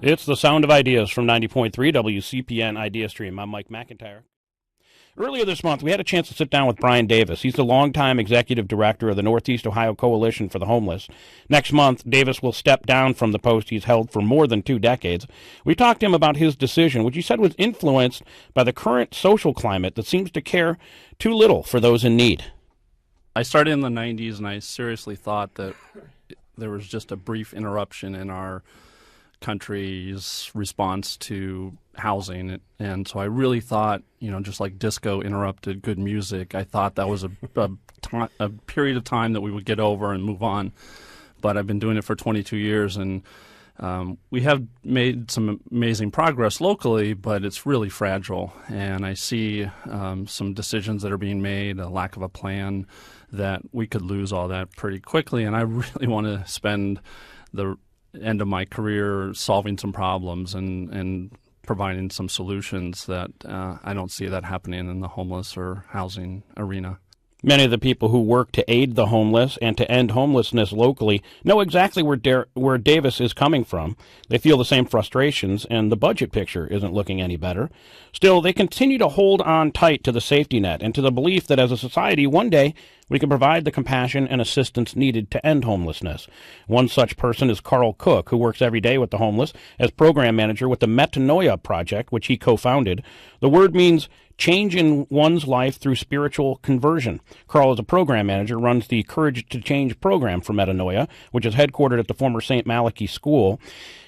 It's the sound of ideas from 90.3 WCPN Idea Stream. I'm Mike McIntyre. Earlier this month, we had a chance to sit down with Brian Davis. He's the longtime executive director of the Northeast Ohio Coalition for the Homeless. Next month, Davis will step down from the post he's held for more than 2 decades. We talked to him about his decision, which he said was influenced by the current social climate that seems to care too little for those in need. I started in the 90s, and I seriously thought that there was just a brief interruption in our country's response to housing, and so I really thought, just like disco interrupted good music, I thought that was a period of time that we would get over and move on. But I've been doing it for 22 years, and we have made some amazing progress locally, but it's really fragile. And I see some decisions that are being made, a lack of a plan, that we could lose all that pretty quickly. And I really want to spend the end of my career solving some problems and providing some solutions that I don't see that happening in the homeless or housing arena. Many of the people who work to aid the homeless and to end homelessness locally know exactly where Davis is coming from. They feel the same frustrations, and the budget picture isn't looking any better. Still, they continue to hold on tight to the safety net and to the belief that as a society, one day, we can provide the compassion and assistance needed to end homelessness. One such person is Carl Cook, who works every day with the homeless as program manager with the Metanoia Project, which he co-founded. The word means change in one's life through spiritual conversion. Carl is a program manager, runs the Courage to Change program for Metanoia, which is headquartered at the former St. Malachy School.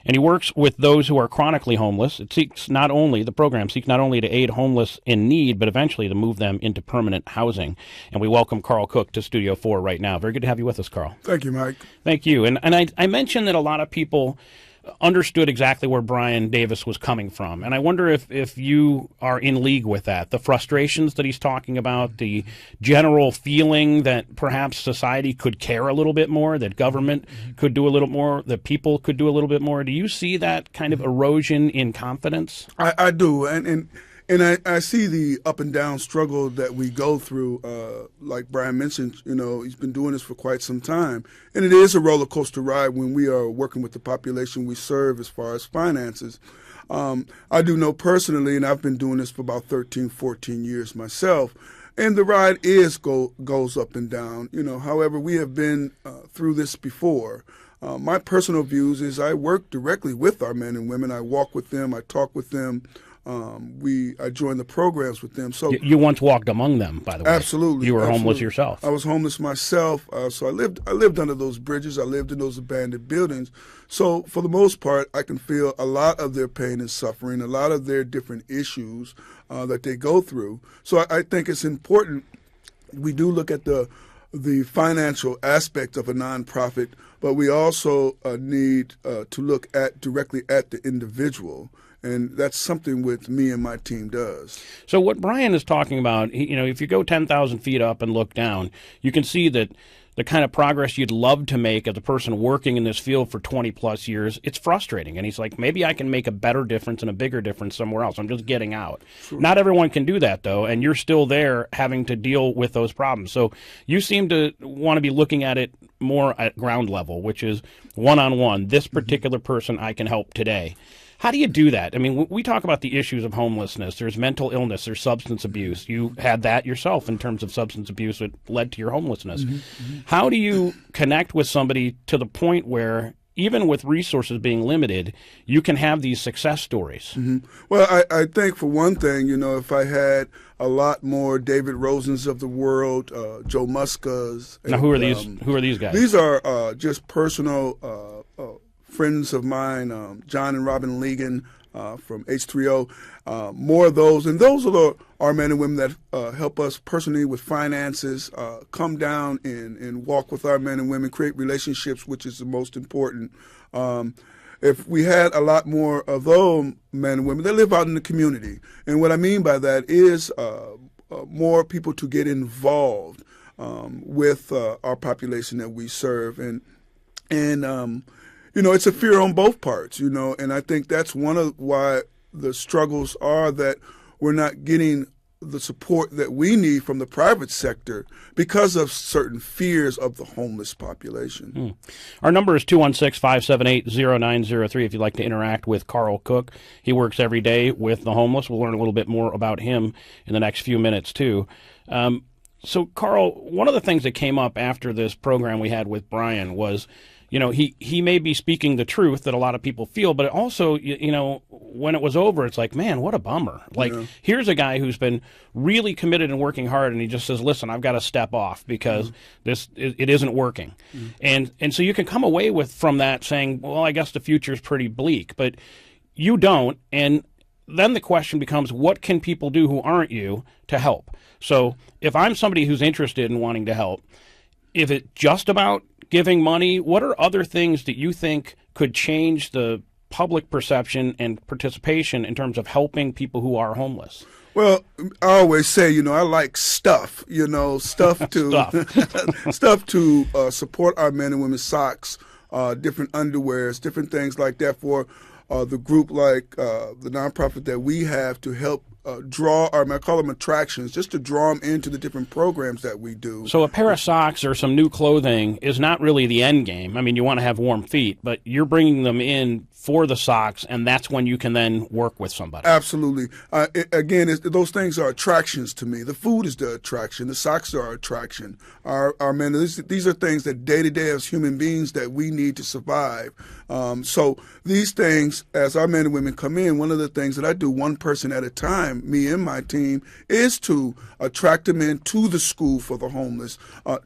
And he works with those who are chronically homeless. The program seeks not only to aid homeless in need, but eventually to move them into permanent housing. And we welcome Carl Cook to Studio 4 right now. Very good to have you with us, Carl. Thank you, Mike. Thank you. And I mentioned that a lot of people understood exactly where Brian Davis was coming from. And I wonder if you are in league with that, the frustrations that he's talking about, the general feeling that perhaps society could care a little bit more, that government could do a little more, that people could do a little bit more. Do you see that kind of erosion in confidence? I do. And I see the up and down struggle that we go through. Like Brian mentioned, he's been doing this for quite some time. And it is a roller coaster ride when we are working with the population we serve as far as finances. I do know personally, and I've been doing this for about 13, 14 years myself, and the ride goes up and down. However, we have been through this before. My personal views is I work directly with our men and women. I walk with them. I talk with them. I joined the programs with them. So you once walked among them, by the way. Absolutely. You were homeless yourself. I was homeless myself. So I lived under those bridges. I lived in those abandoned buildings. So for the most part, I can feel a lot of their pain and suffering, a lot of their different issues that they go through. So I think it's important we do look at the financial aspect of a nonprofit, but we also need to look directly at the individual. And that's something with me and my team does. So what Brian is talking about, if you go 10,000 feet up and look down, you can see that the kind of progress you'd love to make as a person working in this field for 20 plus years, it's frustrating. And he's like, maybe I can make a better difference and a bigger difference somewhere else. I'm just getting out. Sure. Not everyone can do that, though, and you're still there having to deal with those problems. So you seem to want to be looking at it more at ground level, which is one-on-one. This particular person I can help today. How do you do that? I mean, we talk about the issues of homelessness. There's mental illness. There's substance abuse. You had that yourself in terms of substance abuse that led to your homelessness. How do you connect with somebody to the point where, even with resources being limited, you can have these success stories? Well, I think for one thing, if I had a lot more David Rosens of the world, Joe Muskas. Now, who are these? Who are these guys? These are just personal friends of mine, John and Robin Legan from H3O, more of those. And those are our men and women that help us personally with finances, come down and walk with our men and women, create relationships, which is the most important. If we had a lot more of those men and women that live out in the community, and what I mean by that is more people to get involved with our population that we serve. And it's a fear on both parts, and I think that's one of why the struggles are that we're not getting the support that we need from the private sector because of certain fears of the homeless population. Our number is 216-578-0903 if you'd like to interact with Carl Cook. He works every day with the homeless. We'll learn a little bit more about him in the next few minutes, too. So, Carl, one of the things that came up after this program we had with Brian was, you know, he may be speaking the truth that a lot of people feel, but also, you know, when it was over, it's like, man, what a bummer. Like, here's a guy who's been really committed and working hard, and he just says, listen, I've got to step off because it isn't working. And so you can come away from that saying, well, I guess the future's pretty bleak, but you don't. And then the question becomes, what can people do who aren't you to help? So if I'm somebody who's interested in wanting to help, if it's just about giving money, what are other things that you think could change the public perception and participation in terms of helping people who are homeless? Well, I always say, you know, I like stuff, you know, stuff to stuff to support our men and women's socks, different underwears, different things like that for the group like the nonprofit that we have to help draw, or I call them attractions, just to draw them into the different programs that we do. So a pair of socks or some new clothing is not really the end game. I mean, you want to have warm feet, but you're bringing them in for the socks, and that's when you can then work with somebody. Absolutely. Those things are attractions to me. The food is the attraction. The socks are our attraction. Our men, these are things that day to day as human beings that we need to survive. So these things, as our men and women come in, one of the things that I do one person at a time, me and my team, is to attract them in to the school for the homeless,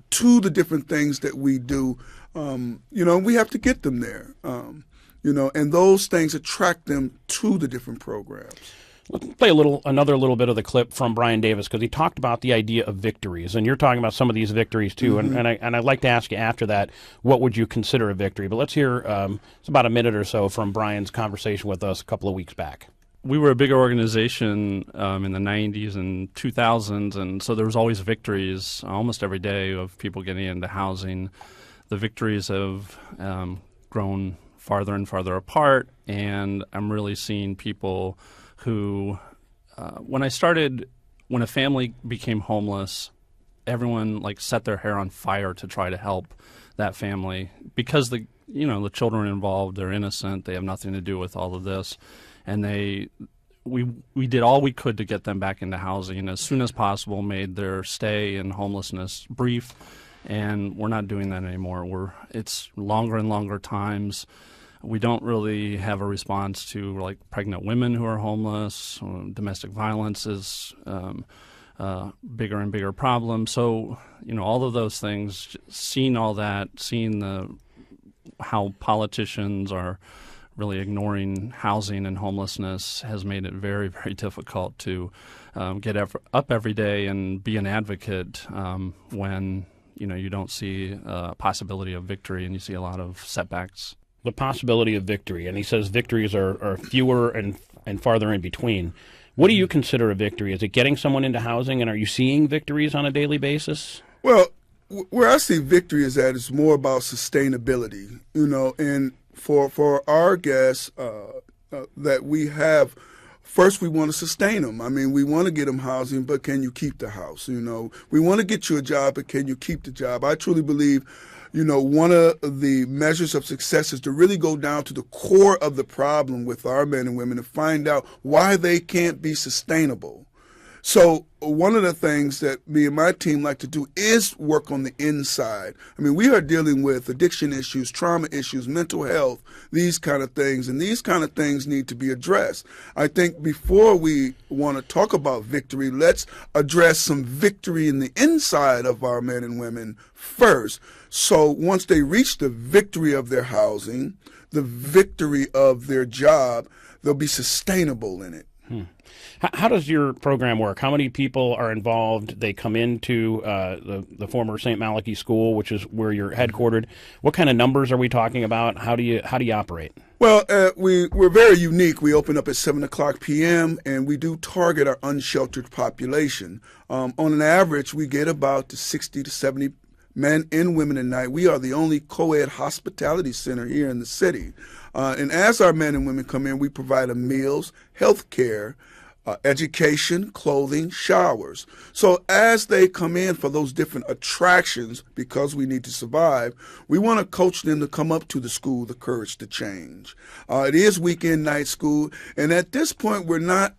to the different things that we do. You know, we have to get them there. You know, and those things attract them to the different programs. Let's play another little bit of the clip from Brian Davis, because he talked about the idea of victories, and you're talking about some of these victories too. And I'd like to ask you after that, what would you consider a victory? But let's hear it's about a minute or so from Brian's conversation with us a couple of weeks back. We were a bigger organization in the 90s and 2000s, and so there was always victories almost every day of people getting into housing. The victories have grown farther and farther apart, and I'm really seeing people who, when a family became homeless, everyone like set their hair on fire to try to help that family because the children involved, they're innocent, they have nothing to do with all of this, and we did all we could to get them back into housing as soon as possible, made their stay in homelessness brief, and we're not doing that anymore. It's longer and longer times. We don't really have a response to like pregnant women who are homeless. Domestic violence is bigger and bigger problem. So, you know, all of those things, seeing all that, seeing how politicians are really ignoring housing and homelessness has made it very, very difficult to get up every day and be an advocate when, you know, you don't see a possibility of victory and you see a lot of setbacks. The possibility of victory, and he says victories are fewer and farther in between. What do you consider a victory? Is it getting someone into housing, and are you seeing victories on a daily basis? Well, where I see victory is that it's more about sustainability, you know, and for our guests that we have, first we want to sustain them. I mean, we want to get them housing, but can you keep the house? You know, we want to get you a job, but can you keep the job? I truly believe, you know, one of the measures of success is to really go down to the core of the problem with our men and women and find out why they can't be sustainable. So one of the things that me and my team like to do is work on the inside. I mean, we are dealing with addiction issues, trauma issues, mental health, these kind of things, and these kind of things need to be addressed. I think before we want to talk about victory, let's address some victory in the inside of our men and women first. So once they reach the victory of their housing, the victory of their job, they'll be sustainable in it. How does your program work? How many people are involved? They come into the former St. Malachy School, which is where you're headquartered. What kind of numbers are we talking about? How do you operate? Well, we're very unique. We open up at 7:00 p.m. and we do target our unsheltered population. On an average, we get about 60 to 70 men and women a night. We are the only co-ed hospitality center here in the city. And as our men and women come in, we provide them meals, health care, education, clothing, showers. So as they come in for those different attractions, because we need to survive, we want to coach them to come up to the school, the courage to change. It is weekend night school, and at this point, we're not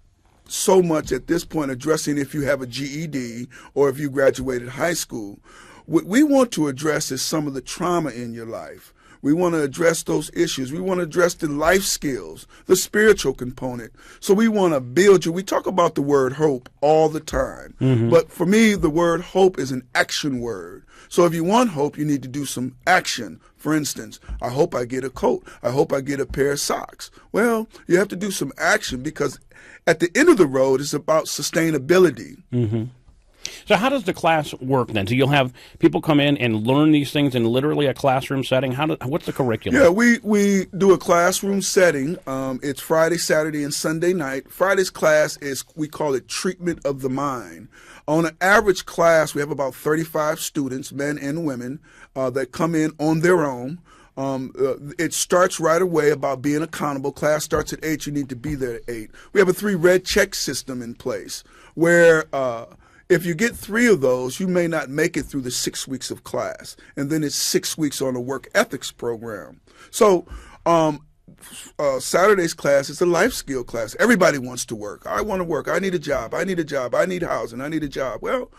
so much at this point addressing if you have a GED or if you graduated high school. What we want to address is some of the trauma in your life. We want to address those issues. We want to address the life skills, the spiritual component. So we want to build you. We talk about the word hope all the time. But for me, the word hope is an action word. So if you want hope, you need to do some action. For instance, I hope I get a coat. I hope I get a pair of socks. Well, you have to do some action because at the end of the road, it's about sustainability. So how does the class work then? So you'll have people come in and learn these things in literally a classroom setting? What's the curriculum? Yeah, we do a classroom setting. It's Friday, Saturday, and Sunday night. Friday's class is, we call it treatment of the mind. On an average class, we have about 35 students, men and women, that come in on their own. It starts right away about being accountable. Class starts at 8. You need to be there at 8. We have a 3 red check system in place where if you get 3 of those, you may not make it through the 6 weeks of class. And then it's 6 weeks on a work ethics program. So Saturday's class is a life skill class. Everybody wants to work. I want to work. I need a job. I need a job. I need housing. I need a job. Well,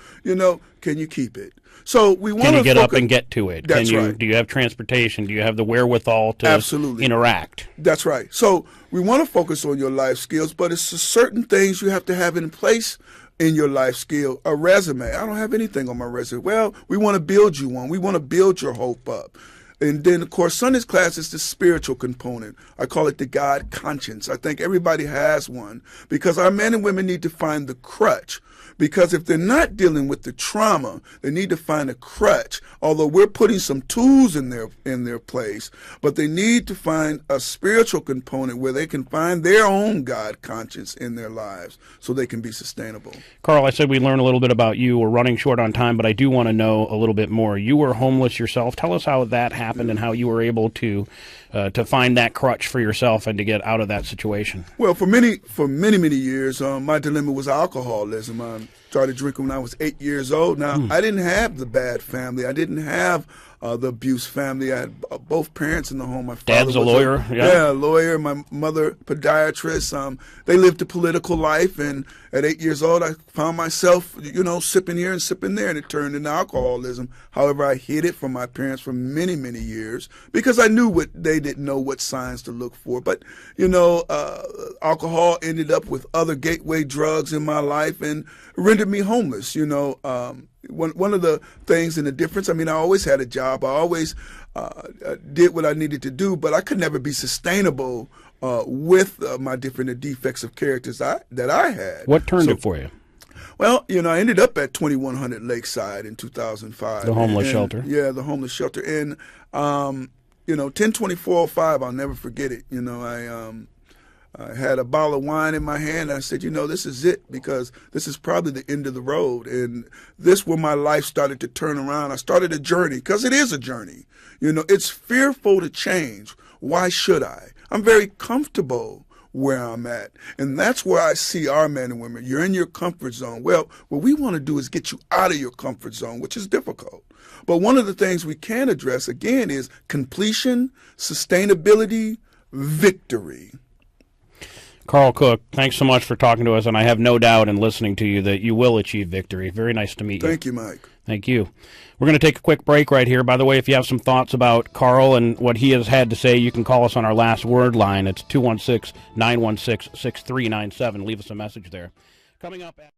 can you keep it? So we want to Can you get up and get to it? That's right. Do you have transportation? Do you have the wherewithal to Absolutely. Interact? That's right. So we want to focus on your life skills, but it's certain things you have to have in place in your life skill. A resume. I don't have anything on my resume. Well, we want to build you one. We want to build your hope up. And then, of course, Sunday's class is the spiritual component. I call it the God conscience. I think everybody has one because our men and women need to find the crutch. Because if they're not dealing with the trauma, they need to find a crutch. Although we're putting some tools in their place, but they need to find a spiritual component where they can find their own God conscience in their lives so they can be sustainable. Carl, I said we learn a little bit about you. We're running short on time, but I do want to know a little bit more. You were homeless yourself. Tell us how that happened and how you were able to find that crutch for yourself and to get out of that situation. Well, for many years, my dilemma was alcoholism. I started drinking when I was 8 years old. Now, I didn't have the bad family. I didn't have the abuse family. I had both parents in the home. My father Dad's a lawyer. Yeah, a lawyer. My mother, podiatrist. They lived a political life, and at 8 years old, I found myself, sipping here and sipping there, and it turned into alcoholism. However, I hid it from my parents for many, many years because I knew they didn't know what signs to look for. But, alcohol ended up with other gateway drugs in my life and rendered me homeless. One of the things and the difference, I always had a job. I always did what I needed to do, but I could never be sustainable with my different defects of characters that I had. What turned it for you? Well, I ended up at 2100 Lakeside in 2005. The homeless shelter. Yeah, the homeless shelter. And, 10/24/05, I'll never forget it. I had a bottle of wine in my hand. And I said, this is it because this is probably the end of the road. And this where my life started to turn around. I started a journey because it is a journey. It's fearful to change. Why should I? I'm very comfortable where I'm at. And that's where I see our men and women. You're in your comfort zone. Well, what we want to do is get you out of your comfort zone, which is difficult. But one of the things we can address, again, is completion, sustainability, victory. Carl Cook, thanks so much for talking to us, and I have no doubt in listening to you that you will achieve victory. Very nice to meet you. Thank you, Mike. Thank you. We're going to take a quick break right here. By the way, if you have some thoughts about Carl and what he has had to say, you can call us on our last word line. It's 216-916-6397. Leave us a message there. Coming up.